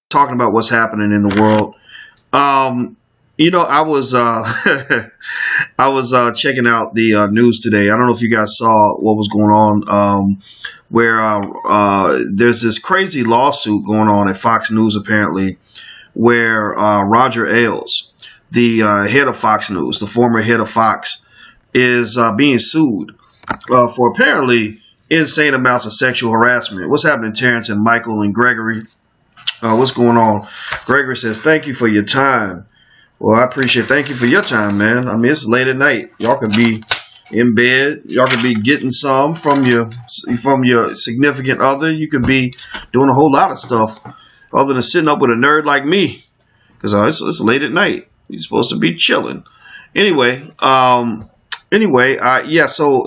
talking about what's happening in the world. I was I was checking out the news today. I don't know if you guys saw what was going on. Where there's this crazy lawsuit going on at Fox News apparently, where Roger Ailes, the head of Fox News, the former head of Fox, is being sued for apparently insane amounts of sexual harassment. What's happening, Terrence and Michael and Gregory? What's going on? Gregory says, thank you for your time. Well, I appreciate it. Thank you for your time, man. I mean, it's late at night. Y'all could be in bed. Y'all could be getting some from your significant other. You could be doing a whole lot of stuff other than sitting up with a nerd like me. Because it's late at night. You're supposed to be chilling. Anyway, yeah, so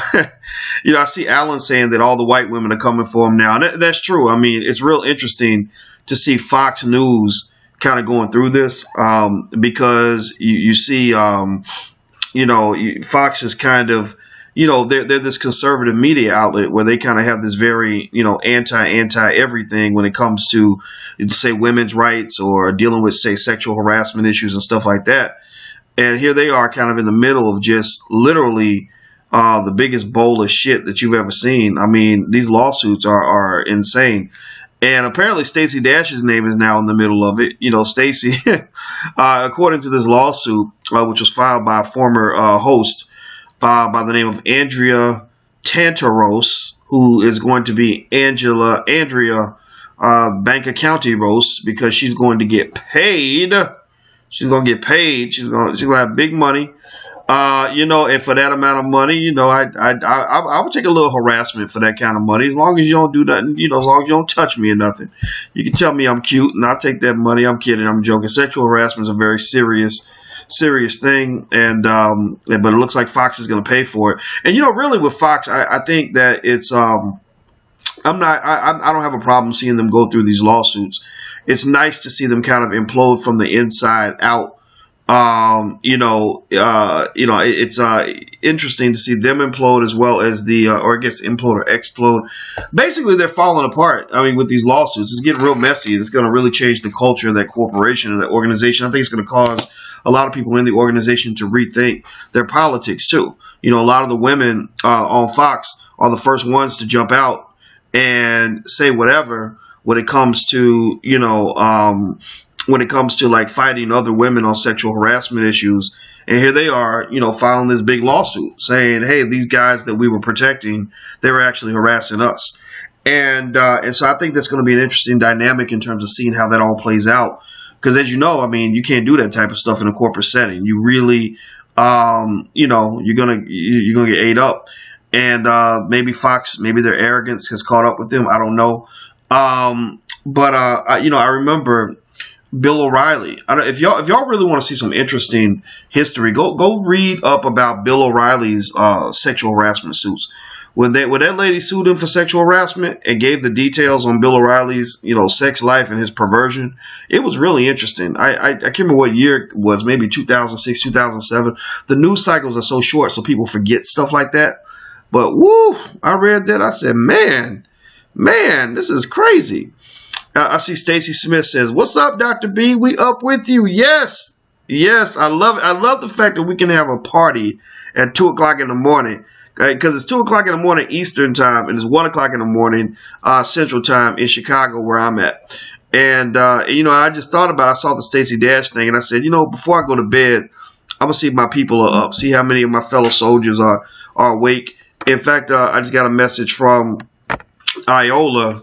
I see Alan saying that all the white women are coming for him now. And that's true. I mean, it's real interesting to see Fox News kind of going through this because you see, Fox is kind of, they're this conservative media outlet where they kind of have this very, anti everything when it comes to, say, women's rights or dealing with, say, sexual harassment issues and stuff like that. And here they are kind of in the middle of just literally the biggest bowl of shit that you've ever seen. I mean, these lawsuits are insane. And apparently Stacey Dash's name is now in the middle of it. Stacey, according to this lawsuit, which was filed by a former host by the name of Andrea Tantaros, who is going to be Andrea Banker County Roast, because she's going to get paid. She's going to get paid. She's going to have big money. And for that amount of money, I would take a little harassment for that kind of money, as long as you don't do nothing, as long as you don't touch me or nothing. You can tell me I'm cute and I'll take that money. I'm kidding. I'm joking. Sexual harassment is a very serious thing. And, but it looks like Fox is going to pay for it. And, really with Fox, I think that it's, I don't have a problem seeing them go through these lawsuits. It's nice to see them kind of implode from the inside out. It's interesting to see them implode as well as implode or explode. Basically, they're falling apart. I mean, with these lawsuits, it's getting real messy, and it's going to really change the culture of that corporation and that organization. I think it's going to cause a lot of people in the organization to rethink their politics too. A lot of the women on Fox are the first ones to jump out and say whatever when it comes to like fighting other women on sexual harassment issues. And here they are, filing this big lawsuit saying, hey, these guys that we were protecting, they were actually harassing us. And so I think that's going to be an interesting dynamic in terms of seeing how that all plays out. Because as you know, I mean, you can't do that type of stuff in a corporate setting. You really, you're gonna get ate up. And maybe Fox, maybe their arrogance has caught up with them. I don't know. But I remember Bill O'Reilly. If y'all really want to see some interesting history, go read up about Bill O'Reilly's sexual harassment suits. When that lady sued him for sexual harassment and gave the details on Bill O'Reilly's sex life and his perversion, it was really interesting. I can't remember what year it was, maybe 2006, 2007. The news cycles are so short, so people forget stuff like that. But woo, I read that. I said, man, this is crazy. I see Stacy Smith says, "What's up, Dr. B? We up with you." Yes. I love the fact that we can have a party at 2 o'clock in the morning, because it's 2 o'clock in the morning Eastern time and it's 1 o'clock in the morning Central time in Chicago where I'm at. And I just thought about it. I saw the Stacey Dash thing and I said, before I go to bed, I'm gonna see if my people are up, see how many of my fellow soldiers are awake. In fact, I just got a message from Iola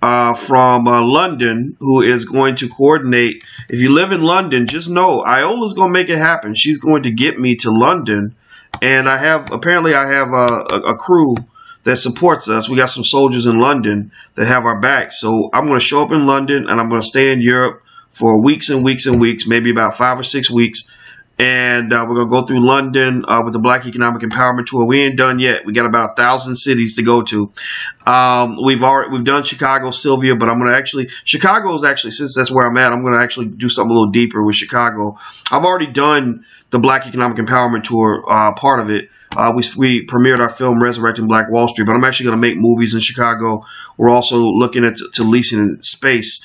from London, who is going to coordinate. If you live in London, just know Iola's going to make it happen. She's going to get me to London, and I have a crew that supports us. We got some soldiers in London that have our back. So I'm going to show up in London, and I'm going to stay in Europe for weeks and weeks and weeks, maybe about 5 or 6 weeks. And we're going to go through London with the Black Economic Empowerment Tour. We ain't done yet. We got about 1,000 cities to go to. We've done Chicago, Sylvia, but I'm going to Chicago is actually, since that's where I'm at, I'm going to actually do something a little deeper with Chicago. I've already done the Black Economic Empowerment Tour, part of it. We premiered our film Resurrecting Black Wall Street, but I'm actually going to make movies in Chicago. We're also looking at to leasing space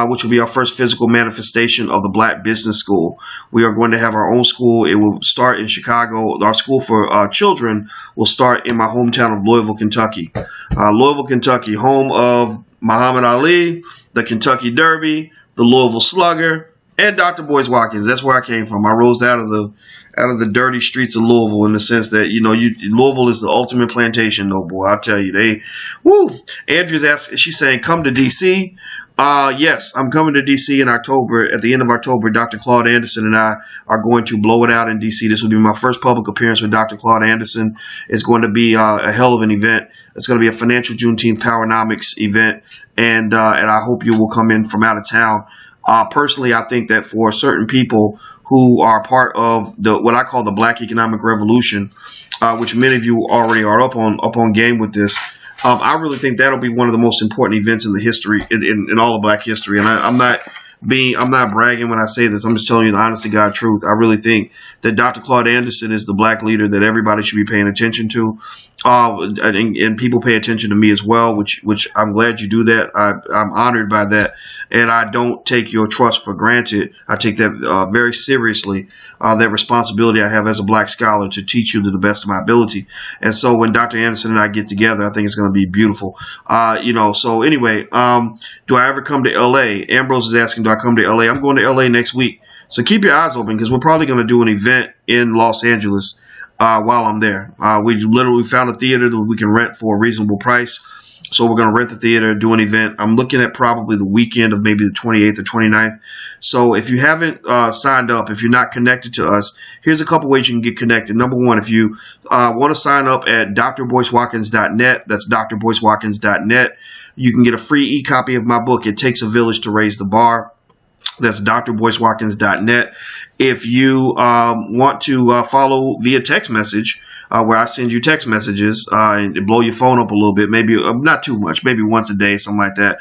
which will be our first physical manifestation of the Black Business School. We are going to have our own school. It will start in Chicago. Our school for children will start in my hometown of Louisville, Kentucky. Louisville, Kentucky, home of Muhammad Ali, the Kentucky Derby, the Louisville Slugger, and Dr. Boyce Watkins. That's where I came from. I rose out of the dirty streets of Louisville, in the sense that, Louisville is the ultimate plantation, though, boy. I'll tell you, Andrea's asking, she's saying, come to D.C. Yes, I'm coming to D.C. in October. At the end of October, Dr. Claude Anderson and I are going to blow it out in D.C. This will be my first public appearance with Dr. Claude Anderson. It's going to be a hell of an event. It's going to be a financial Juneteenth Powernomics event, and I hope you will come in from out of town. Personally, I think that for certain people who are part of what I call the Black Economic Revolution, which many of you already are up on game with this, I really think that'll be one of the most important events in the history, in all of Black history. And I'm not bragging when I say this. I'm just telling you the honest to God truth. I really think that Dr. Claude Anderson is the Black leader that everybody should be paying attention to. And people pay attention to me as well, which I'm glad you do that. I'm honored by that, and I don't take your trust for granted. I take that very seriously, that responsibility I have as a Black scholar to teach you to the best of my ability. And so when Dr. Anderson and I get together, I think it's going to be beautiful. So anyway, do I ever come to LA? Ambrose is asking, do I come to LA? I'm going to LA next week. So keep your eyes open, because we're probably going to do an event in Los Angeles while I'm there. We literally found a theater that we can rent for a reasonable price. So we're going to rent the theater, do an event. I'm looking at probably the weekend of maybe the 28th or 29th. So if you haven't signed up, if you're not connected to us, here's a couple ways you can get connected. Number one, if you want to sign up at drboycewatkins.net, that's drboycewatkins.net, you can get a free e-copy of my book, It Takes a Village to Raise the Bar. That's drboycewatkins.net. If you want to follow via text message, where I send you text messages and blow your phone up a little bit, maybe not too much, maybe once a day, something like that,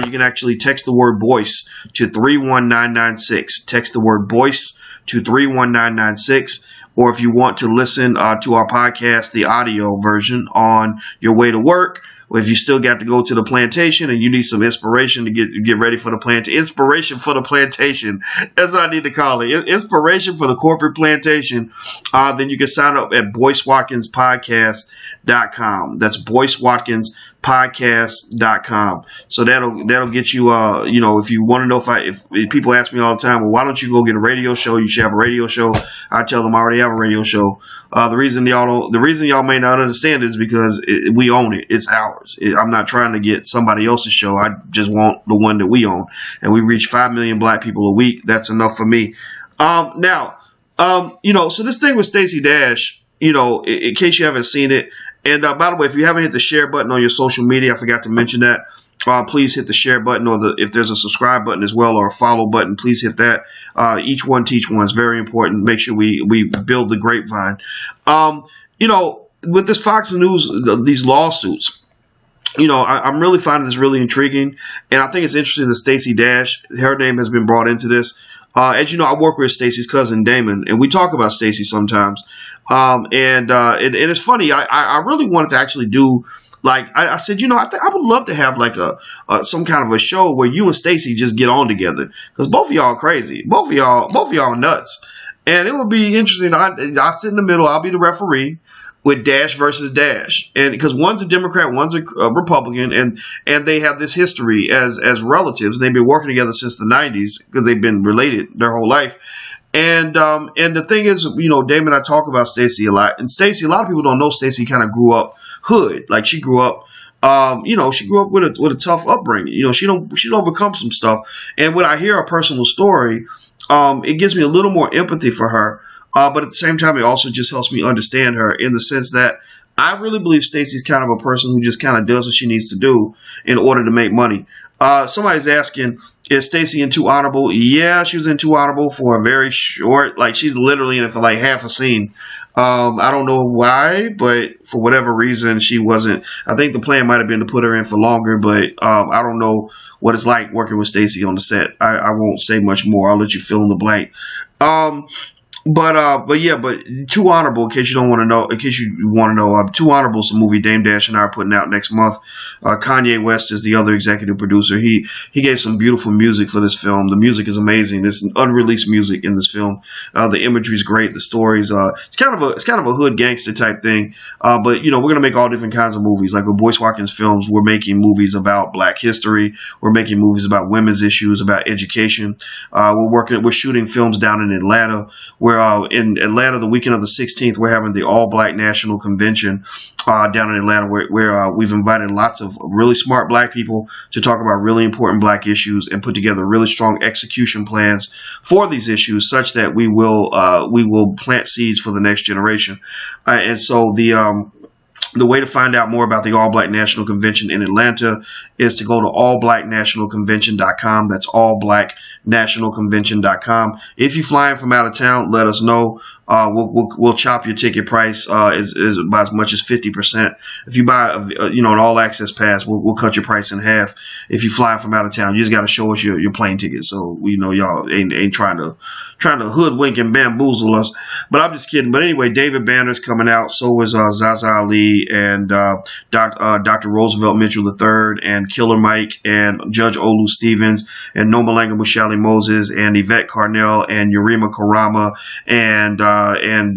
you can actually text the word Boyce to 31996. Text the word Boyce to 31996. Or if you want to listen to our podcast, the audio version, on your way to work, or if you still got to go to the plantation and you need some inspiration to get ready for the plantation, inspiration for the plantation, that's what I need to call it, inspiration for the corporate plantation, then you can sign up at BoyceWatkinsPodcast.com. That's BoyceWatkinsPodcast.com. So that'll get you, if you want to know, if people ask me all the time, well, why don't you go get a radio show? You should have a radio show. I tell them I already have a radio show. The reason y'all may not understand it is because we own it. It's ours. I'm not trying to get somebody else's show. I just want the one that we own. And we reach 5 million Black people a week. That's enough for me. So this thing with Stacey Dash, in case you haven't seen it, and by the way, if you haven't hit the share button on your social media, I forgot to mention that. Please hit the share button, or if there's a subscribe button as well, or a follow button, please hit that. Each one teach one is very important. Make sure we build the grapevine. With this Fox News, these lawsuits, I'm really finding this really intriguing, and I think it's interesting that Stacey Dash, her name has been brought into this. As you know, I work with Stacey's cousin Damon, and we talk about Stacey sometimes. And it's funny. I really wanted to actually do. I said, I would love to have some kind of a show where you and Stacey just get on together, because both of y'all are crazy. Both of y'all are nuts. And it would be interesting. I sit in the middle. I'll be the referee with Dash versus Dash. And because one's a Democrat, one's a Republican, and they have this history as relatives. They've been working together since the 90s because they've been related their whole life. And the thing is, Damon and I talk about Stacey a lot. And Stacey, a lot of people don't know Stacey kind of grew up hood. Like, she grew up, she grew up with a tough upbringing. She's overcome some stuff. And when I hear her personal story, it gives me a little more empathy for her. But at the same time, it also just helps me understand her, in the sense that I really believe Stacey's kind of a person who just kind of does what she needs to do in order to make money. Somebody's asking, is Stacey in Too Honorable? Yeah, she was in Too Honorable for a very short, she's literally in it for half a scene. I don't know why, but for whatever reason, she wasn't. I think the plan might have been to put her in for longer, but I don't know what it's like working with Stacey on the set. I won't say much more. I'll let you fill in the blank. But yeah, but Too Honorable, in case you don't want to know, in case you want to know, Too Honorable is a movie Dame Dash and I are putting out next month. Kanye West is the other executive producer. He gave some beautiful music for this film. The music is amazing. There's unreleased music in this film. The imagery is great. The stories, it's kind of a hood gangster type thing. But we're gonna make all different kinds of movies. Like with Boyce Watkins Films, we're making movies about Black history. We're making movies about women's issues, about education. We're shooting films down in Atlanta. In Atlanta, the weekend of the 16th, we're having the all-black national convention down in Atlanta, where we've invited lots of really smart Black people to talk about really important Black issues and put together really strong execution plans for these issues, such that we will plant seeds for the next generation. And so the way to find out more about the All Black National Convention in Atlanta is to go to allblacknationalconvention.com. That's allblacknationalconvention.com. If you're flying from out of town, let us know. We'll chop your ticket price is by as much as 50%. If you buy an all access pass, we'll cut your price in half. If you fly from out of town, you just got to show us your plane ticket, so we know y'all ain't trying to hoodwink and bamboozle us. But I'm just kidding. But anyway, David Banner's coming out. So is Zaza Ali and Dr. Roosevelt Mitchell III and Killer Mike and Judge Olu Stevens and Nomalanga Mushali Moses and Yvette Carnell and Yurima Karama and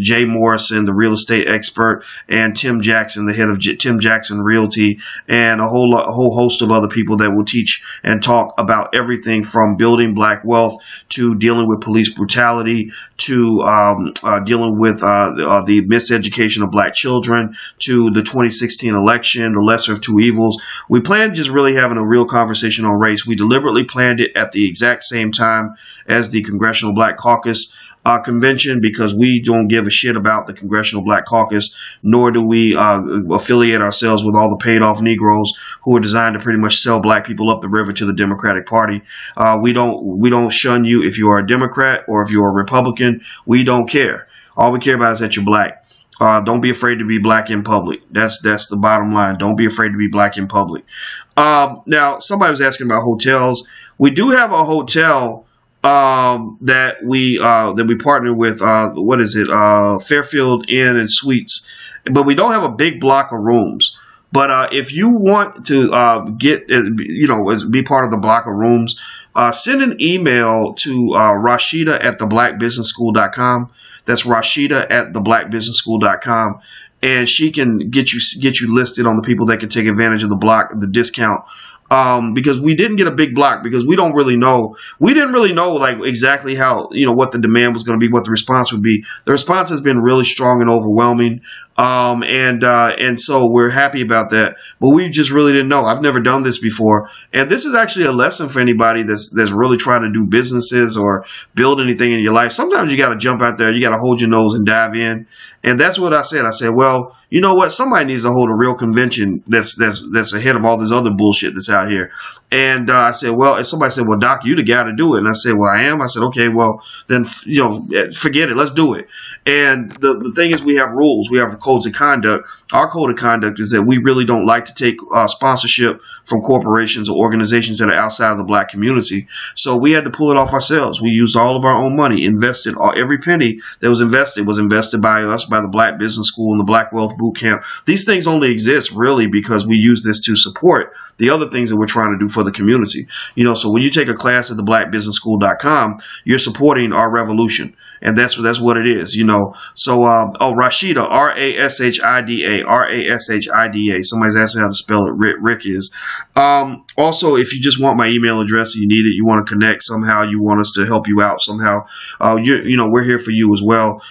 Jay Morrison, the real estate expert, and Tim Jackson, the head of Tim Jackson Realty, and a whole host of other people that will teach and talk about everything from building Black wealth to dealing with police brutality to dealing with the miseducation of Black children to the 2016 election, the lesser of two evils. We planned just really having a real conversation on race. We deliberately planned it at the exact same time as the Congressional Black Caucus convention, because we don't give a shit about the Congressional Black Caucus, nor do we affiliate ourselves with all the paid off Negroes who are designed to pretty much sell Black people up the river to the Democratic Party. We don't shun you if you are a Democrat or if you're a Republican. We don't care. All we care about is that you're Black. Don't be afraid to be Black in public. That's the bottom line. Don't be afraid to be Black in public. Now, somebody was asking about hotels. We do have a hotel that we partner with. What is it? Fairfield Inn and Suites. But we don't have a big block of rooms. But if you want to be part of the block of rooms, send an email to Rashida at theblackbusinessschool.com. That's Rashida at theblackbusinessschool.com. And she can get you listed on the people that can take advantage of the discount. Because we didn't get a big block because we didn't really know like exactly how, what the demand was going to be, what the response would be. The response has been really strong and overwhelming. And so we're happy about that, but we just really didn't know. I've never done this before. And this is actually a lesson for anybody that's really trying to do businesses or build anything in your life. Sometimes you got to jump out there, you got to hold your nose and dive in. And that's what I said. I said, well, you know what? Somebody needs to hold a real convention that's ahead of all this other bullshit that's out here. And I said, well, and somebody said, well, Doc, you the guy to do it. And I said, well, I am. I said, okay, well, then, forget it. Let's do it. And the thing is, we have rules. We have codes of conduct. Our code of conduct is that we really don't like to take sponsorship from corporations or organizations that are outside of the Black community. So we had to pull it off ourselves. We used all of our own money, invested every penny that was invested by us, by the Black Business School and the Black Wealth Boot Camp. These things only exist really because we use this to support the other things that we're trying to do for the community. So when you take a class at theblackbusinessschool.com, you're supporting our revolution. And that's what it is, So, Rashida, Rashida. Somebody's asking how to spell it. Rick is. Also, if you just want my email address and you need it, you want to connect somehow, you want us to help you out somehow, we're here for you as well.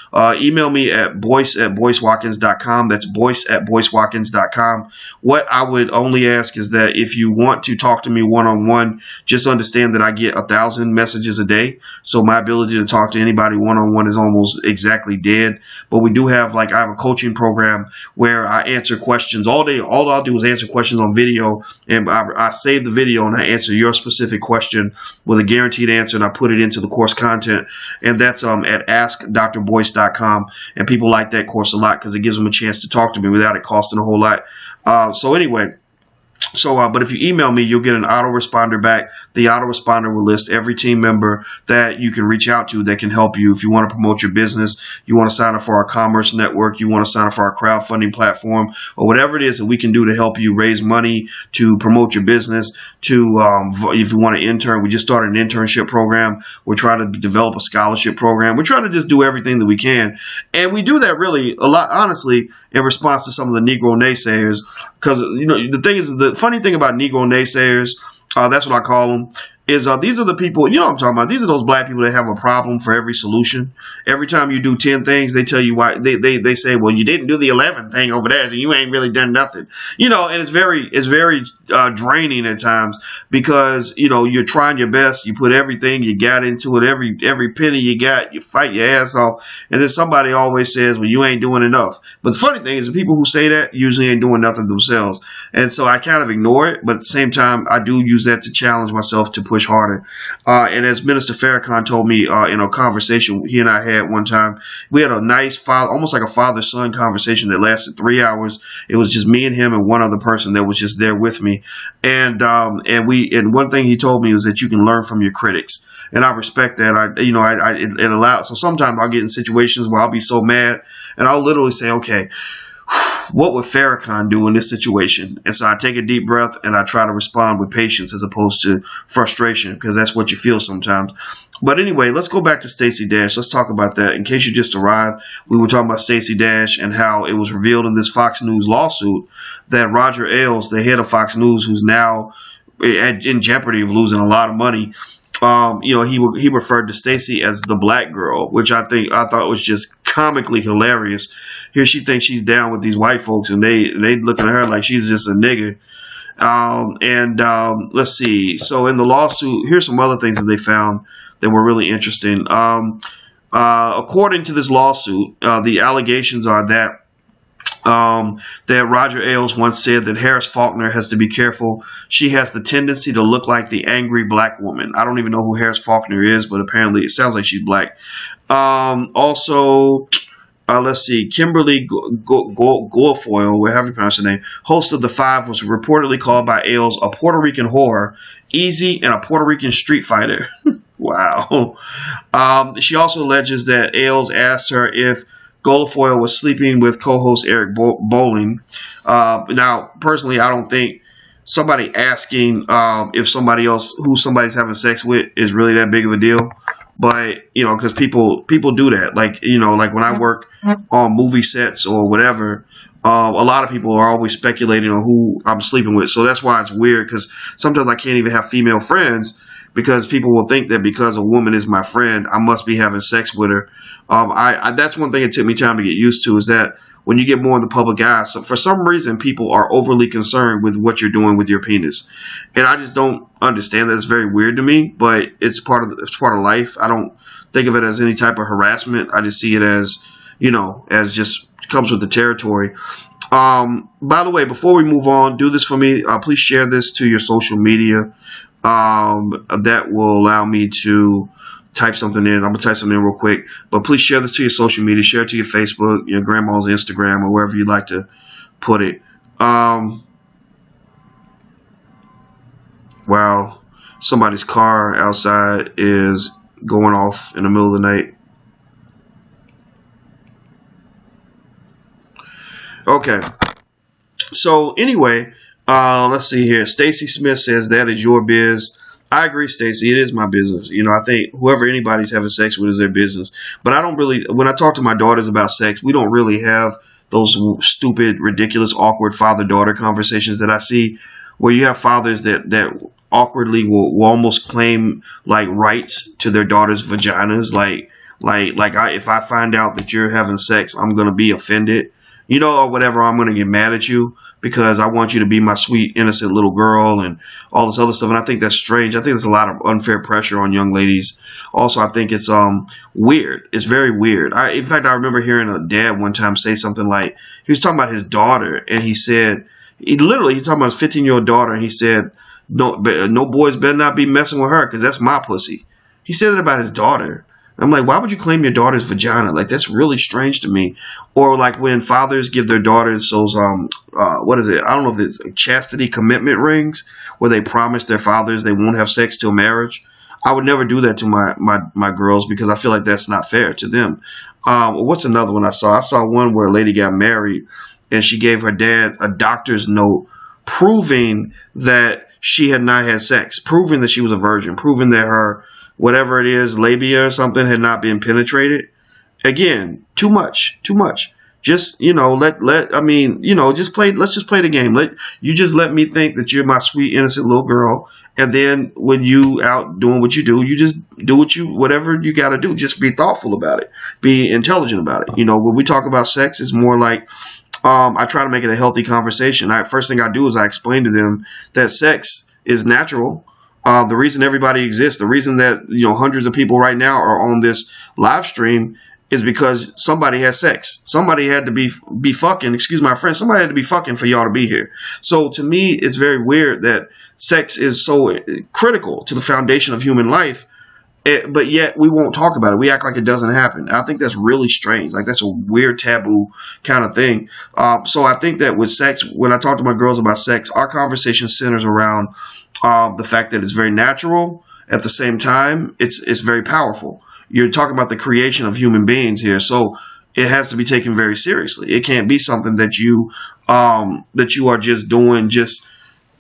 Email me at boyce@boycewatkins.com. That's boyce@boycewatkins.com. What I would only ask is that if you want to talk to me one-on-one, just understand that I get 1,000 messages a day. So my ability to talk to anybody one-on-one is almost exactly dead. But we do have, I have a coaching program where I answer questions all day. All I'll do is answer questions on video, and I save the video and I answer your specific question with a guaranteed answer, and I put it into the course content. And that's at askdrboyce.com. And people like that course a lot because it gives them a chance to talk to me without it costing a whole lot. So anyway, So, but if you email me, you'll get an autoresponder back. The autoresponder will list every team member that you can reach out to that can help you. If you want to promote your business, you want to sign up for our commerce network, you want to sign up for our crowdfunding platform, or whatever it is that we can do to help you raise money to promote your business. If you want to intern, we just started an internship program. We're trying to develop a scholarship program. We're trying to just do everything that we can. And we do that really a lot, honestly, in response to some of the Negro naysayers. Because, the thing is, the funny thing about Negro naysayers, that's what I call them, is these are the people, you know what I'm talking about. These are those black people that have a problem for every solution. Every time you do 10 things, they tell you why. They say, well, you didn't do the 11th thing over there, so you ain't really done nothing. And it's very draining at times because, you're trying your best. You put everything you got into it, every penny you got, you fight your ass off. And then somebody always says, well, you ain't doing enough. But the funny thing is the people who say that usually ain't doing nothing themselves. And so I kind of ignore it. But at the same time, I do use that to challenge myself to push harder. And as Minister Farrakhan told me in a conversation he and I had one time, we had a nice almost like a father-son conversation that lasted 3 hours. It was just me and him and one other person that was just there with me. And one thing he told me was that you can learn from your critics. And I respect that. It allows. So sometimes I'll get in situations where I'll be so mad and I'll literally say, okay, what would Farrakhan do in this situation? And so I take a deep breath and I try to respond with patience as opposed to frustration, because that's what you feel sometimes. But anyway, let's go back to Stacey Dash. Let's talk about that. In case you just arrived, we were talking about Stacey Dash and how it was revealed in this Fox News lawsuit that Roger Ailes, the head of Fox News, who's now in jeopardy of losing a lot of money, he referred to Stacey as the black girl, which I thought was just comically hilarious. Here she thinks she's down with these white folks, and they looking at her like she's just a nigga. Let's see. So in the lawsuit, here's some other things that they found that were really interesting. According to this lawsuit, the allegations are that Roger Ailes once said that Harris Faulkner has to be careful. She has the tendency to look like the angry black woman. I don't even know who Harris Faulkner is, but apparently it sounds like she's black. Let's see. Kimberly Guilfoyle, whatever you pronounce her name, host of The Five, was reportedly called by Ailes a Puerto Rican whore, easy, and a Puerto Rican street fighter. Wow. She also alleges that Ailes asked her if Guilfoyle was sleeping with co-host Eric Bolling. Now, personally, I don't think somebody asking if somebody else who somebody's having sex with is really that big of a deal. But, because people do that. Like when I work on movie sets or whatever, a lot of people are always speculating on who I'm sleeping with. So that's why it's weird, because sometimes I can't even have female friends because people will think that because a woman is my friend, I must be having sex with her. That's one thing it took me time to get used to, is that when you get more in the public eye, so for some reason, people are overly concerned with what you're doing with your penis. And I just don't understand that. It's very weird to me, but it's part of life. I don't think of it as any type of harassment. I just see it as, as just comes with the territory. By the way, before we move on, do this for me. Please share this to your social media. That will allow me to type something in. I'm going to type something in real quick. But please share this to your social media. Share it to your Facebook, your grandma's Instagram, or wherever you'd like to put it. Wow. Somebody's car outside is going off in the middle of the night. Okay. So anyway, let's see here. Stacy Smith says that is your biz. I agree, Stacy. It is my business. I think whoever anybody's having sex with is their business. But I don't really, when I talk to my daughters about sex, we don't really have those stupid, ridiculous, awkward father-daughter conversations that I see, where you have fathers that awkwardly will almost claim like rights to their daughters' vaginas. If I find out that you're having sex, I'm going to be offended. Or whatever, I'm going to get mad at you because I want you to be my sweet, innocent little girl and all this other stuff. And I think that's strange. I think there's a lot of unfair pressure on young ladies. Also, I think it's weird. It's very weird. In fact, I remember hearing a dad one time say something like, he was talking about his daughter, and he said, he's talking about his 15-year-old daughter, and he said, no boys better not be messing with her because that's my pussy. He said it about his daughter. I'm like, why would you claim your daughter's vagina? Like, that's really strange to me. Or like when fathers give their daughters those what is it? I don't know if it's chastity commitment rings where they promise their fathers they won't have sex till marriage. I would never do that to my girls because I feel like that's not fair to them. What's another one I saw? I saw one where a lady got married and she gave her dad a doctor's note proving that she had not had sex, proving that she was a virgin, proving that her whatever it is, labia or something, had not been penetrated. Again, too much. Just, just play. Let's just play the game. Let me think that you're my sweet, innocent little girl. And then when you out doing what you do, you just do whatever you got to do. Just be thoughtful about it. Be intelligent about it. When we talk about sex, it's more like, I try to make it a healthy conversation. First thing I do is I explain to them that sex is natural. The reason everybody exists, the reason that hundreds of people right now are on this live stream is because somebody had sex. Somebody had to be fucking, excuse my French, somebody had to be fucking for y'all to be here. So to me, it's very weird that sex is so critical to the foundation of human life, but yet we won't talk about it. We act like it doesn't happen. I think that's really strange. Like, that's a weird taboo kind of thing. So I think that with sex, when I talk to my girls about sex, our conversation centers around the fact that it's very natural. At the same time, it's very powerful. You're talking about the creation of human beings here, so it has to be taken very seriously. It can't be something that you are just doing just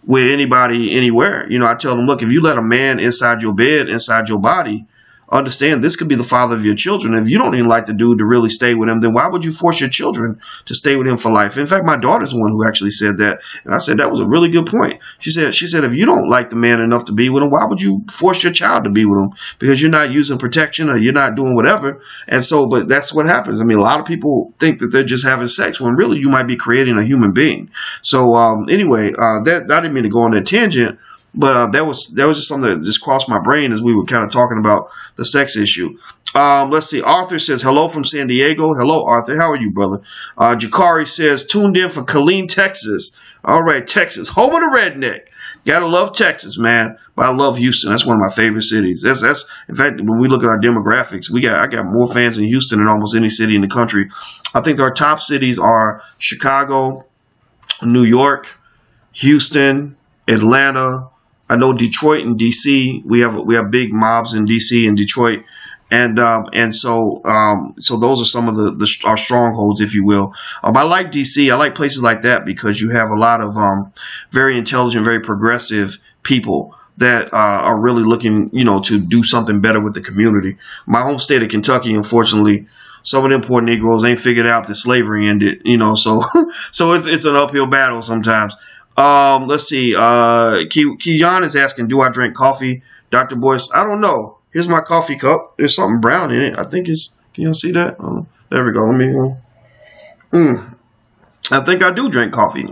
with anybody anywhere. I tell them, look, if you let a man inside your bed, inside your body, understand this could be the father of your children. If you don't even like the dude to really stay with him, then why would you force your children to stay with him for life? In fact, my daughter's the one who actually said that, and I said that was a really good point. She said if you don't like the man enough to be with him, why would you force your child to be with him? Because you're not using protection or you're not doing whatever. And so, but that's what happens. I mean, a lot of people think that they're just having sex when really you might be creating a human being. So anyway, that I didn't mean to go on that tangent. But that was just something that just crossed my brain as we were kind of talking about the sex issue. Let's see. Arthur says, hello from San Diego. Hello, Arthur. How are you, brother? Jakari says, tuned in for Killeen, Texas. All right, Texas. Home of the redneck. Gotta love Texas, man. But I love Houston. That's one of my favorite cities. That's in fact, when we look at our demographics, I got more fans in Houston than almost any city in the country. I think our top cities are Chicago, New York, Houston, Atlanta. I know Detroit and DC. We have big mobs in DC and Detroit, and so those are some of our strongholds, if you will. I like DC. I like places like that because you have a lot of very intelligent, very progressive people that are really looking, to do something better with the community. My home state of Kentucky, unfortunately, some of them poor Negroes ain't figured out that slavery ended, so so it's an uphill battle sometimes. Let's see. Kian is asking, do I drink coffee? Dr. Boyce, I don't know. Here's my coffee cup. There's something brown in it. I think can y'all see that? There we go. Let me, I think I do drink coffee.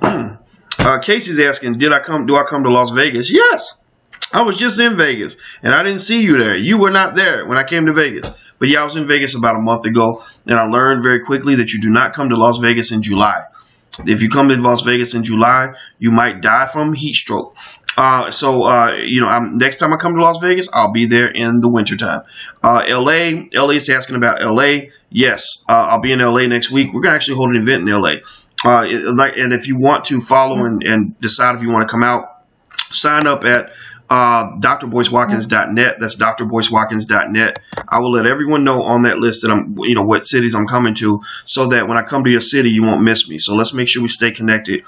Casey's asking, do I come to Las Vegas? Yes. I was just in Vegas and I didn't see you there. You were not there when I came to Vegas. But yeah, I was in Vegas about a month ago and I learned very quickly that you do not come to Las Vegas in July. If you come to Las Vegas in July, you might die from heat stroke. Next time I come to Las Vegas, I'll be there in the wintertime. LA is asking about LA. Yes, I'll be in LA next week. We're going to actually hold an event in LA. And if you want to follow and decide if you want to come out, sign up at drboycewatkins.net. That's drboycewatkins.net. I will let everyone know on that list that what cities I'm coming to, so that when I come to your city, you won't miss me. So let's make sure we stay connected.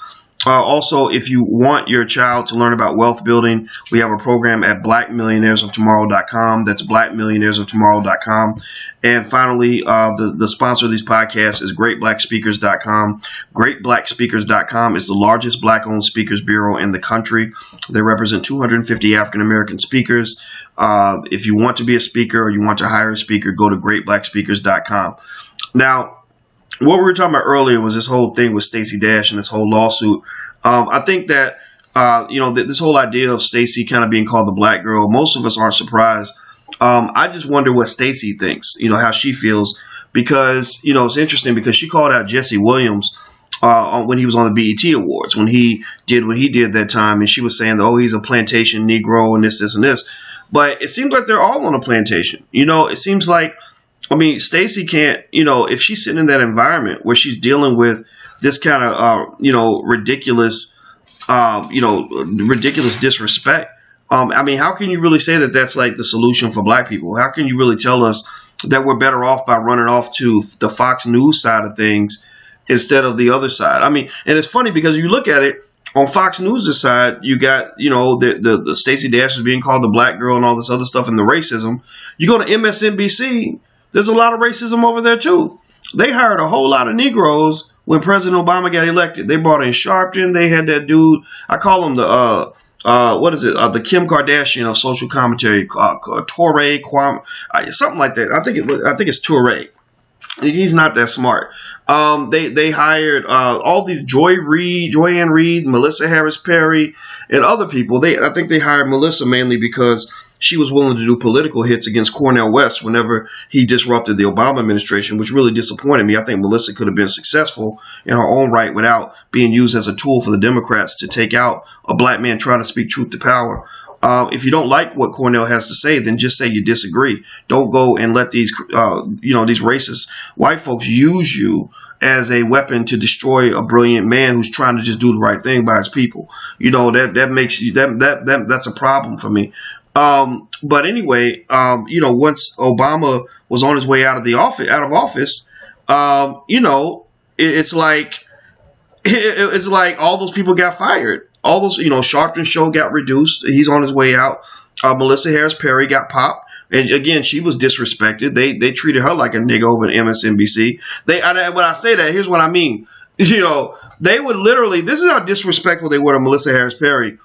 Also, if you want your child to learn about wealth building, we have a program at blackmillionairesoftomorrow.com. That's blackmillionairesoftomorrow.com. And finally, the sponsor of these podcasts is greatblackspeakers.com. Greatblackspeakers.com is the largest black-owned speakers bureau in the country. They represent 250 African-American speakers. If you want to be a speaker or you want to hire a speaker, go to greatblackspeakers.com. Now, what we were talking about earlier was this whole thing with Stacey Dash and this whole lawsuit. I think that, this whole idea of Stacey kind of being called the black girl, most of us aren't surprised. I just wonder what Stacey thinks, how she feels, because, it's interesting because she called out Jesse Williams when he was on the BET Awards, when he did what he did that time. And she was saying, oh, he's a plantation Negro and this and this. But it seems like they're all on a plantation. It seems like I mean, Stacey can't, if she's sitting in that environment where she's dealing with this kind of, ridiculous disrespect. I mean, how can you really say that that's like the solution for black people? How can you really tell us that we're better off by running off to the Fox News side of things instead of the other side? I mean, and it's funny because you look at it on Fox News' side, you got, the Stacey Dash is being called the black girl and all this other stuff and the racism. You go to MSNBC, there's a lot of racism over there too. They hired a whole lot of Negroes when President Obama got elected. They brought in Sharpton. They had that dude, I call him the the Kim Kardashian of social commentary, Touré, something like that. I think it's Touré. He's not that smart. They hired all these Joy-Ann Reid, Melissa Harris Perry, and other people. I think they hired Melissa mainly because she was willing to do political hits against Cornel West whenever he disrupted the Obama administration, which really disappointed me. I think Melissa could have been successful in her own right without being used as a tool for the Democrats to take out a black man trying to speak truth to power. If you don't like what Cornel has to say, then just say you disagree. Don't go and let these racist white folks use you as a weapon to destroy a brilliant man who's trying to just do the right thing by his people. That makes you that's a problem for me. But anyway, once Obama was on his way out of office, it's like all those people got fired. All those, Sharpton's show got reduced. He's on his way out. Melissa Harris Perry got popped. And again, she was disrespected. They treated her like a nigga over at MSNBC. When I say that, here's what I mean. They would literally, this is how disrespectful they were to Melissa Harris Perry.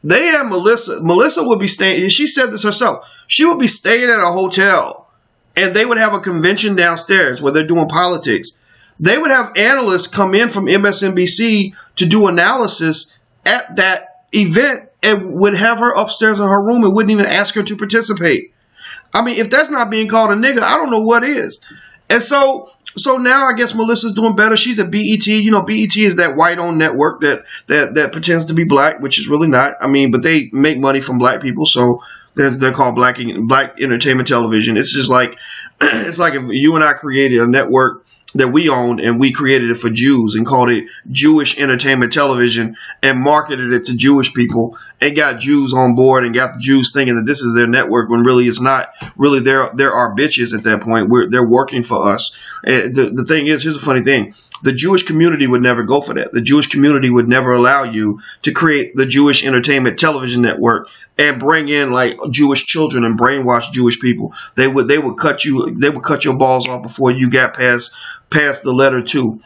They had Melissa would be staying, she said this herself, she would be staying at a hotel and they would have a convention downstairs where they're doing politics. They would have analysts come in from MSNBC to do analysis at that event and would have her upstairs in her room and wouldn't even ask her to participate. I mean, if that's not being called a nigga, I don't know what is. And so now I guess Melissa's doing better. She's at BET. BET is that white-owned network that pretends to be black, which is really not. I mean, but they make money from black people, so they're called black entertainment television. It's just like it's like if you and I created a network that we owned and we created it for Jews and called it Jewish Entertainment Television and marketed it to Jewish people and got Jews on board and got the Jews thinking that this is their network when really it's not. Really, there are bitches at that point where they're working for us. The thing is, here's a funny thing. The Jewish community would never go for that. The Jewish community would never allow you to create the Jewish Entertainment Television Network and bring in like Jewish children and brainwash Jewish people. They would cut your balls off before you got past the letter 2.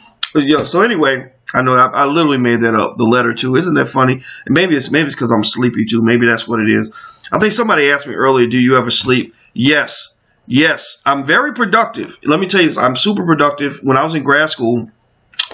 So anyway, I know I literally made that up. The letter 2, isn't that funny? And maybe it's because I'm sleepy too. Maybe that's what it is. I think somebody asked me earlier, do you ever sleep? Yes, I'm very productive. Let me tell you this, I'm super productive. When I was in grad school,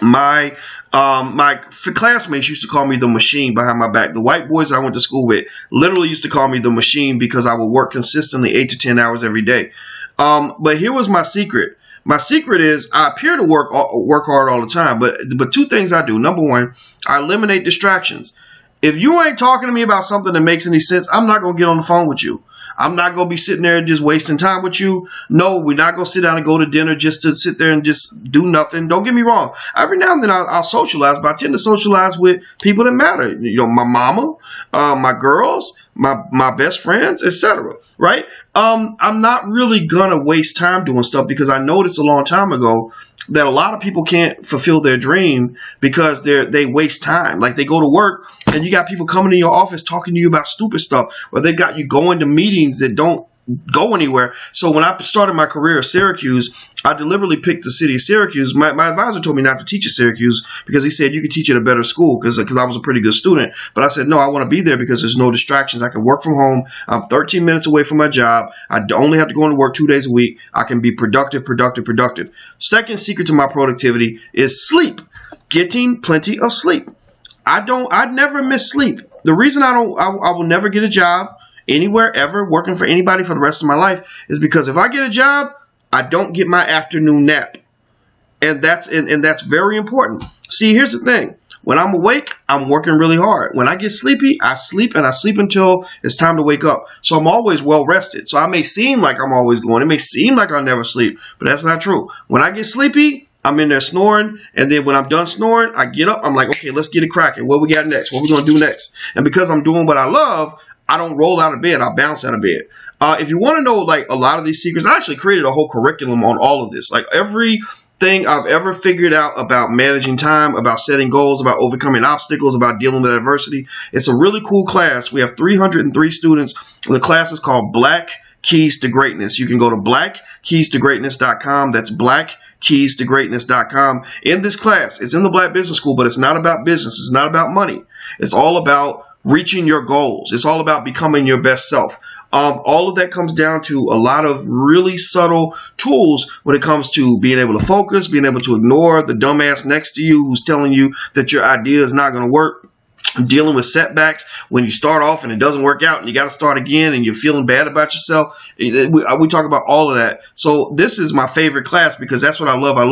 my classmates used to call me the machine behind my back. The white boys I went to school with literally used to call me the machine because I would work consistently 8 to 10 hours every day. But here was my secret. My secret is I appear to work hard all the time, but 2 things I do. Number 1, I eliminate distractions. If you ain't talking to me about something that makes any sense, I'm not going to get on the phone with you. I'm not going to be sitting there just wasting time with you. No, we're not going to sit down and go to dinner just to sit there and just do nothing. Don't get me wrong. Every now and then I'll socialize, but I tend to socialize with people that matter. My mama, my girls, my best friends, etc. Right? I'm not really going to waste time doing stuff because I noticed a long time ago that a lot of people can't fulfill their dream because they waste time. Like they go to work and you got people coming to your office talking to you about stupid stuff, or they got you going to meetings that don't go anywhere. So when I started my career at Syracuse, I deliberately picked the city of Syracuse. My advisor told me not to teach at Syracuse because he said you could teach at a better school because I was a pretty good student. But I said, no, I want to be there because there's no distractions. I can work from home. I'm 13 minutes away from my job. I only have to go into work 2 days a week. I can be productive. Second secret to my productivity is sleep. Getting plenty of sleep. I never miss sleep. The reason I will never get a job anywhere ever working for anybody for the rest of my life is because if I get a job, I don't get my afternoon nap. And that's very important. See, here's the thing. When I'm awake, I'm working really hard. When I get sleepy, I sleep, and I sleep until it's time to wake up. So I'm always well rested. So I may seem like I'm always going. It may seem like I'll never sleep, but that's not true. When I get sleepy, I'm in there snoring, and then when I'm done snoring, I get up. I'm like, okay, let's get it cracking. What we got next? What we gonna do next? And because I'm doing what I love, I don't roll out of bed. I bounce out of bed. If you want to know like a lot of these secrets, I actually created a whole curriculum on all of this. Like everything I've ever figured out about managing time, about setting goals, about overcoming obstacles, about dealing with adversity. It's a really cool class. We have 303 students. The class is called Black Keys to Greatness. You can go to blackkeystogreatness.com. That's blackkeystogreatness.com. In this class, it's in the Black Business School, but it's not about business. It's not about money. It's all about reaching your goals. It's all about becoming your best self. All of that comes down to a lot of really subtle tools when it comes to being able to focus, being able to ignore the dumbass next to you who's telling you that your idea is not going to work. Dealing with setbacks when you start off and it doesn't work out and you got to start again and you're feeling bad about yourself. We talk about all of that. So this is my favorite class because that's what I love. I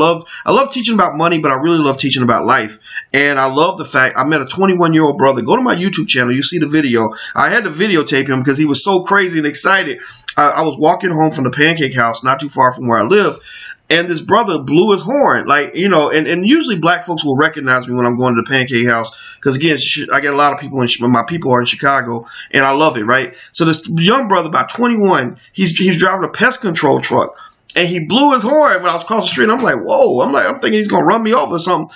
love teaching about money, but I really love teaching about life. And I love the fact I met a 21-year-old brother. Go to my YouTube channel. You see the video. I had to videotape him because he was so crazy and excited. I was walking home from the Pancake House, not too far from where I live. And this brother blew his horn, like, you know, and usually black folks will recognize me when I'm going to the Pancake House because, again, I get a lot of people my people are in Chicago, and I love it, right? So this young brother, about 21, he's driving a pest control truck, and he blew his horn when I was across the street. And I'm like, whoa, I'm thinking he's going to run me over or something.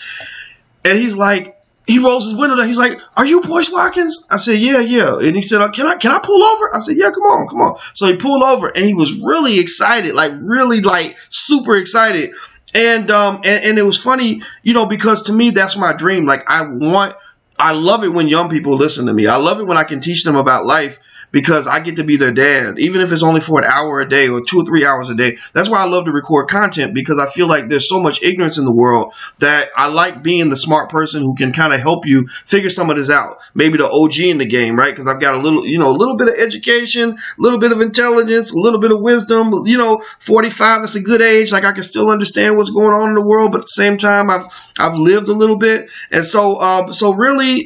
And he's like, he rolls his window down. He's like, "Are you Boyce Watkins?" I said, "Yeah." And he said, "Can I pull over?" I said, "Yeah, come on." So he pulled over, and he was really excited, like really like super excited. And it was funny, you know, because to me that's my dream. Like I love it when young people listen to me. I love it when I can teach them about life. Because I get to be their dad, even if it's only for an hour a day or 2 or 3 hours a day. That's why I love to record content, because I feel like there's so much ignorance in the world that I like being the smart person who can kind of help you figure some of this out. Maybe the OG in the game, right? Because I've got a little bit of education, a little bit of intelligence, a little bit of wisdom. 45 is a good age. Like I can still understand what's going on in the world, but at the same time, I've lived a little bit. And so really,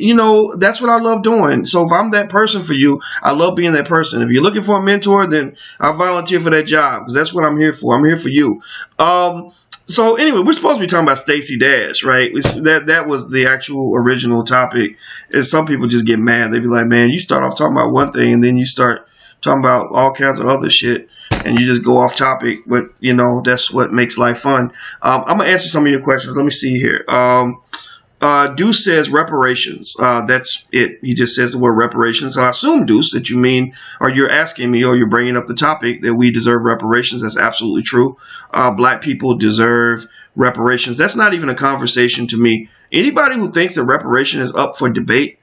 that's what I love doing. So if I'm that person for you, I love being that person. If you're looking for a mentor, then I'll volunteer for that job because that's what I'm here for. I'm here for you. So anyway, we're supposed to be talking about Stacey Dash, right? That was the actual original topic. And some people just get mad. They be like, man, you start off talking about one thing and then you start talking about all kinds of other shit and you just go off topic. But, that's what makes life fun. I'm going to answer some of your questions. Let me see here. Deuce says reparations. That's it. He just says the word reparations. So I assume, Deuce, that you mean, or you're asking me, or you're bringing up the topic that we deserve reparations. That's absolutely true. Black people deserve reparations. That's not even a conversation to me. Anybody who thinks that reparation is up for debate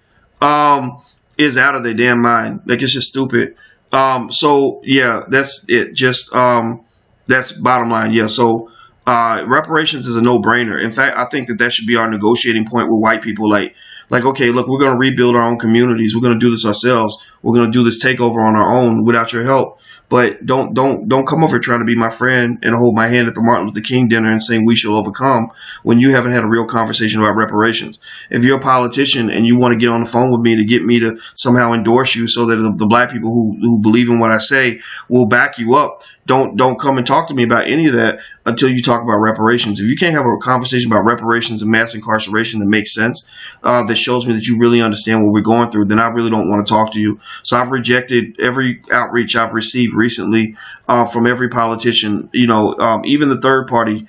is out of their damn mind. Like, it's just stupid. So yeah, that's it. Just that's bottom line. Yeah. So reparations is a no-brainer. In fact, I think that should be our negotiating point with white people. Like, okay, look, we're going to rebuild our own communities. We're going to do this ourselves. We're going to do this takeover on our own without your help. But don't come over trying to be my friend and hold my hand at the Martin Luther King dinner and saying we shall overcome when you haven't had a real conversation about reparations. If you're a politician and you want to get on the phone with me to get me to somehow endorse you so that the black people who believe in what I say will back you up, don't come and talk to me about any of that until you talk about reparations. If you can't have a conversation about reparations and mass incarceration that makes sense, that shows me that you really understand what we're going through, then I really don't want to talk to you. So I've rejected every outreach I've received recently from every politician, even the third party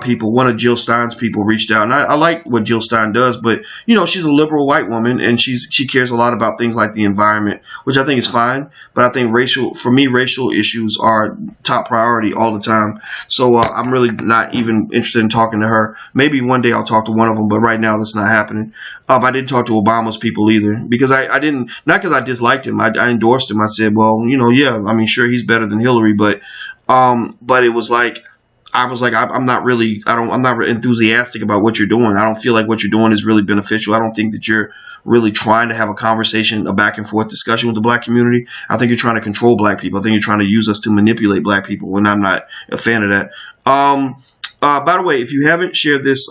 people. One of Jill Stein's people reached out, and I like what Jill Stein does, but she's a liberal white woman and she cares a lot about things like the environment, which I think is fine. But I think racial issues are top priority all the time. So I'm really not even interested in talking to her. Maybe one day I'll talk to one of them, but right now that's not happening. I didn't talk to Obama's people either because I didn't, not because I disliked him. I endorsed him. I said, well, yeah, I mean, sure, he's better than Hillary, but it was like, I'm not really enthusiastic about what you're doing. I don't feel like what you're doing is really beneficial. I don't think that you're really trying to have a conversation, a back and forth discussion with the black community. I think you're trying to control black people. I think you're trying to use us to manipulate black people, and I'm not a fan of that. By the way, if you haven't shared this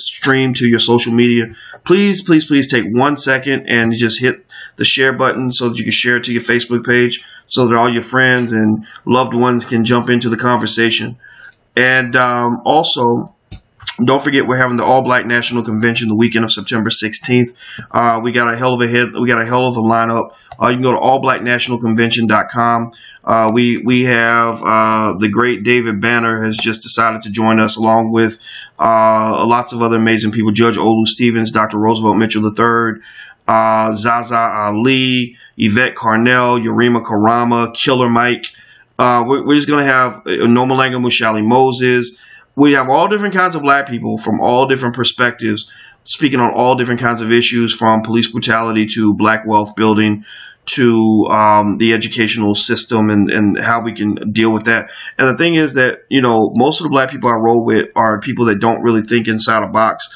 stream to your social media, please take 1 second and just hit the share button so that you can share it to your Facebook page, so that all your friends and loved ones can jump into the conversation. And also, don't forget, we're having the All Black National Convention the weekend of September 16th. We got a hell of a lineup. You can go to allblacknationalconvention.com. We have the great David Banner has just decided to join us, along with lots of other amazing people: Judge Olu Stevens, Dr. Roosevelt Mitchell III, Zaza Ali, Yvette Carnell, Yurima Karama, Killer Mike. We're just going to have Nomalanga Mushali Moses. We have all different kinds of black people from all different perspectives, speaking on all different kinds of issues, from police brutality to black wealth building to the educational system and how we can deal with that. And the thing is that, most of the black people I roll with are people that don't really think inside a box.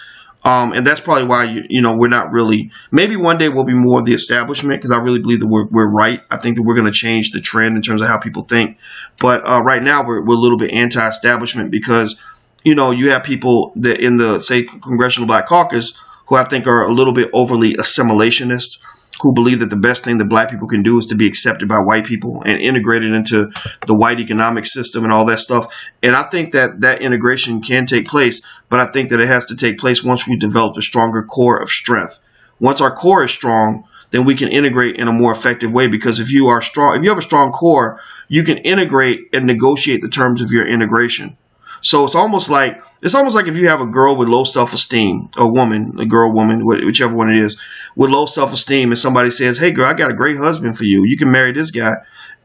And that's probably why, we're not really, maybe one day we'll be more of the establishment, because I really believe that we're right. I think that we're going to change the trend in terms of how people think. But right now we're a little bit anti-establishment, because, you have people that in the, say, Congressional Black Caucus, who I think are a little bit overly assimilationist, who believe that the best thing that black people can do is to be accepted by white people and integrated into the white economic system and all that stuff. And I think that integration can take place, but I think that it has to take place once we develop a stronger core of strength. Once our core is strong, then we can integrate in a more effective way, because if you have a strong core, you can integrate and negotiate the terms of your integration. So it's almost like if you have a girl with low self-esteem, woman, whichever one it is, with low self-esteem, and somebody says, "Hey girl, I got a great husband for you. You can marry this guy."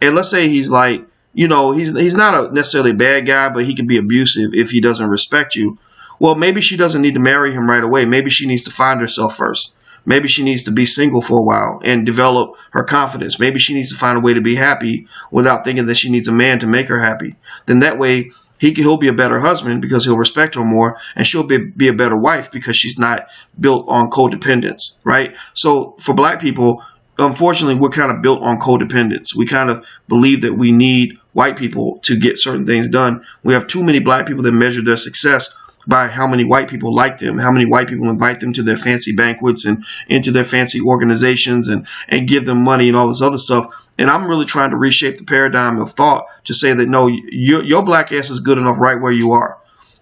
And let's say he's like, he's not necessarily a bad guy, but he can be abusive if he doesn't respect you. Well, maybe she doesn't need to marry him right away. Maybe she needs to find herself first. Maybe she needs to be single for a while and develop her confidence. Maybe she needs to find a way to be happy without thinking that she needs a man to make her happy. Then that way, he'll be a better husband because he'll respect her more, and she'll be a better wife because she's not built on codependence, right? So for black people, unfortunately, we're kind of built on codependence. We kind of believe that we need white people to get certain things done. We have too many black people that measure their success by how many white people like them, how many white people invite them to their fancy banquets and into their fancy organizations and give them money and all this other stuff. And I'm really trying to reshape the paradigm of thought to say that, no, your black ass is good enough right where you are.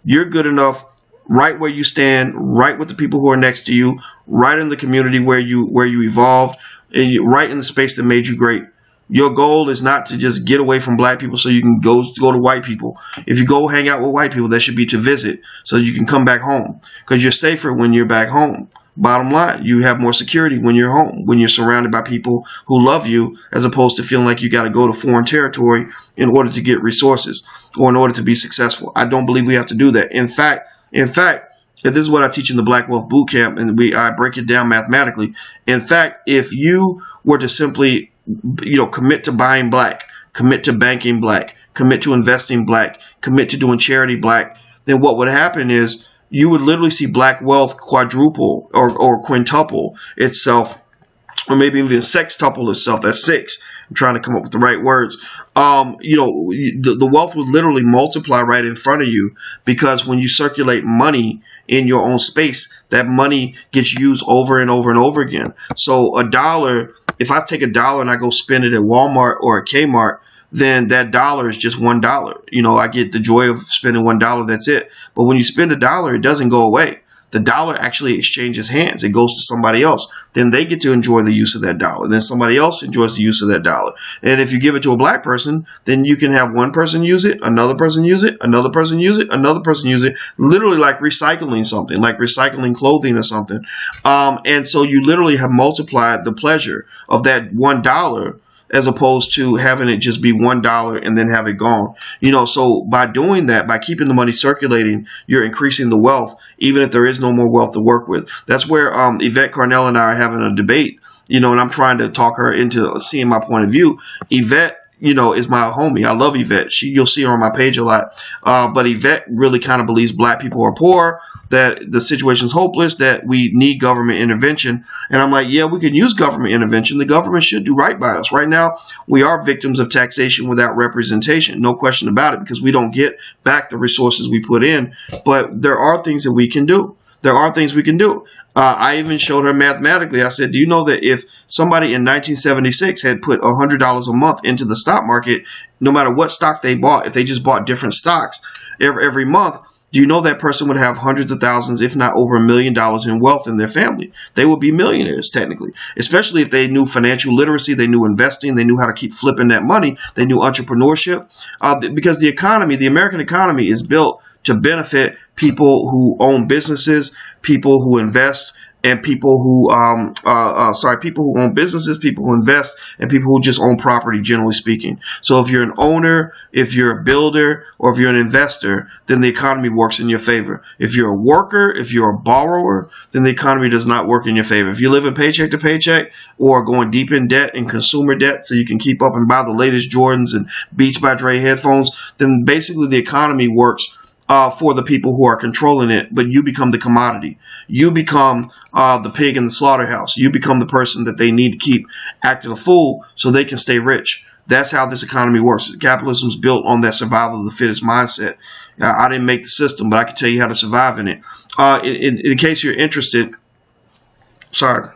You're good enough right where you stand, right with the people who are next to you, right in the community where you evolved, and right in the space that made you great. Your goal is not to just get away from black people so you can go to white people. If you go hang out with white people, that should be to visit so you can come back home, because you're safer when you're back home. Bottom line, you have more security when you're home, when you're surrounded by people who love you, as opposed to feeling like you got to go to foreign territory in order to get resources or in order to be successful. I don't believe we have to do that. In fact, this is what I teach in the Black Wealth Bootcamp, and I break it down mathematically. In fact, if you were to simply commit to buying black, commit to banking black, commit to investing black, commit to doing charity black, then what would happen is you would literally see black wealth quadruple or quintuple itself, or maybe even sextuple itself. That's 6. I'm trying to come up with the right words. The wealth would literally multiply right in front of you, because when you circulate money in your own space, that money gets used over and over and over again. So $1, if I take $1 and I go spend it at Walmart or at Kmart, then that $1 is just $1. I get the joy of spending $1. That's it. But when you spend $1, it doesn't go away. The dollar actually exchanges hands. It goes to somebody else. Then they get to enjoy the use of that dollar. Then somebody else enjoys the use of that dollar. And if you give it to a black person, then you can have one person use it, another person use it, another person use it, another person use it, literally like recycling something, like recycling clothing or something. And so you literally have multiplied the pleasure of that $1, as opposed to having it just be $1 and then have it gone. So by doing that, by keeping the money circulating, you're increasing the wealth, even if there is no more wealth to work with. That's where Yvette Carnell and I are having a debate, and I'm trying to talk her into seeing my point of view. Yvette, is my homie. I love Yvette. You'll see her on my page a lot. But Yvette really kind of believes black people are poor, that the situation's hopeless, that we need government intervention. And I'm like, yeah, we can use government intervention. The government should do right by us. Right now, we are victims of taxation without representation. No question about it, because we don't get back the resources we put in. But there are things that we can do. There are things we can do. I even showed her mathematically. I said, do you know that if somebody in 1976 had put $100 a month into the stock market, no matter what stock they bought, if they just bought different stocks every month, do you know that person would have hundreds of thousands, if not over $1 million in wealth in their family? They would be millionaires, technically, especially if they knew financial literacy, they knew investing, they knew how to keep flipping that money, they knew entrepreneurship, because the economy, the American economy, is built to benefit people who own businesses, people who invest, and people who people who own businesses, people who invest, and people who just own property, generally speaking. So if you're an owner, if you're a builder, or if you're an investor, then the economy works in your favor. If you're a worker, if you're a borrower, then the economy does not work in your favor. If you live in paycheck to paycheck, or going deep in debt and consumer debt so you can keep up and buy the latest Jordans and Beats by Dre headphones, then basically the economy works for the people who are controlling it, but you become the commodity. You become the pig in the slaughterhouse. You become the person that they need to keep acting a fool so they can stay rich. That's how this economy works. Capitalism is built on that survival of the fittest mindset. I didn't make the system, but I can tell you how to survive in it. In case you're interested, sorry.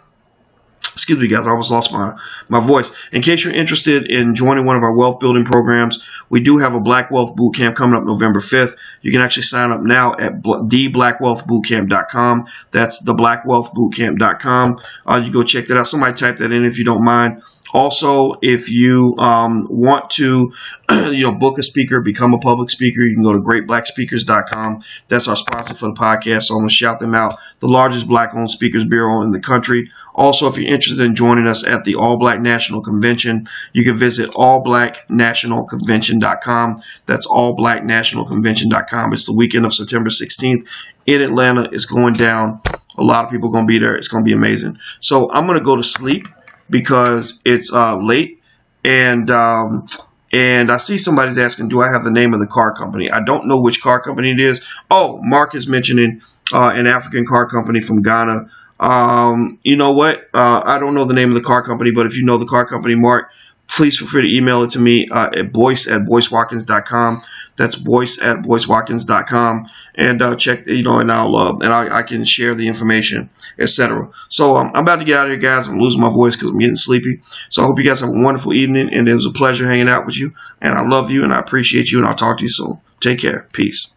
Excuse me, guys. I almost lost my voice. In case you're interested in joining one of our wealth building programs, we do have a Black Wealth Bootcamp coming up November 5th. You can actually sign up now at theblackwealthbootcamp.com. That's theblackwealthbootcamp.com. You go check that out. Somebody type that in if you don't mind. Also, if you want to book a speaker, become a public speaker, you can go to greatblackspeakers.com. That's our sponsor for the podcast, so I'm going to shout them out. The largest black-owned speakers bureau in the country. Also, if you're interested in joining us at the All Black National Convention, you can visit allblacknationalconvention.com. That's allblacknationalconvention.com. It's the weekend of September 16th in Atlanta. It's going down. A lot of people are going to be there. It's going to be amazing. So I'm going to go to sleep because it's late, and I see somebody's asking, do I have the name of the car company? I don't know which car company it is. Oh, Mark is mentioning an African car company from Ghana. You know what? I don't know the name of the car company, but if you know the car company, Mark, please feel free to email it to me at boyce@boycewatkins.com. That's boyce@boycewatkins.com, and check, and I can share the information, etc. So I'm about to get out of here, guys. I'm losing my voice because I'm getting sleepy. So I hope you guys have a wonderful evening, and it was a pleasure hanging out with you. And I love you, and I appreciate you, and I'll talk to you soon. Take care. Peace.